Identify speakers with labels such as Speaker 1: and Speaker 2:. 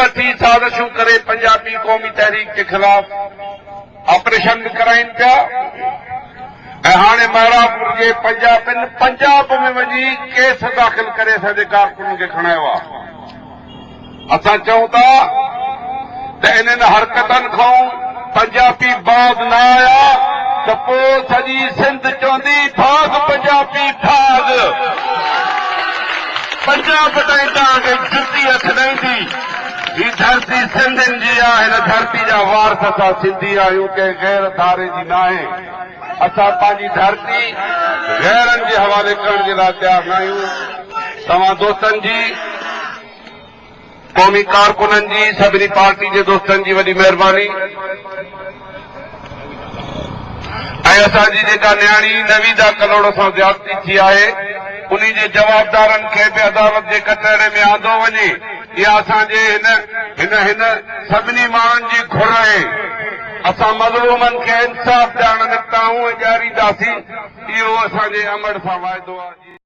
Speaker 1: वठी साज़िशूं करे पंजाबी क़ौमी तहरीक के ख़िलाफ़ ऑपरेशन कराइनि पिया ऐं हाणे महाराजपुर जे पंजाब में वञी केस दाख़िल करे असांजे कारकुननि खे खणायो आहे। असां चऊं था त इन्हनि हरकतनि खां पंजाबी बाज़ न आया त पोइ सॼी सिंध चवंदी भाग पंजाबी भाग, पंजाब ताईं तव्हांखे जुती अखणाईंदी। ही धरती सिंधियुनि जी आहे, हिन धरती जा वारस असां सिंधी आहियूं, कंहिं गैर धारे जी न आहे। असां पंहिंजी धरती गैरनि जे हवाले करण जे लाइ तयारु न आहियूं। तव्हां दोस्तनि जी, क़ौमी कारकुननि जी, सभिनी पार्टी जे दोस्तनि जी वॾी महिरबानी ऐं असांजी जेका न्याणी नवीदा कलोड़ सां ज्यादती थी आहे उन जे जवाबदारनि खे बि अदालत जे कटहरे में आंदो वञे। इहा असांजे हिन सभिनी माण्हुनि जी घुर आहे। असां मज़लूमनि खे इंसाफ़ ॾियण निकिता आहियूं ऐं ॾियारींदासीं। इहो असांजे अमड़ सां वाइदो आहे।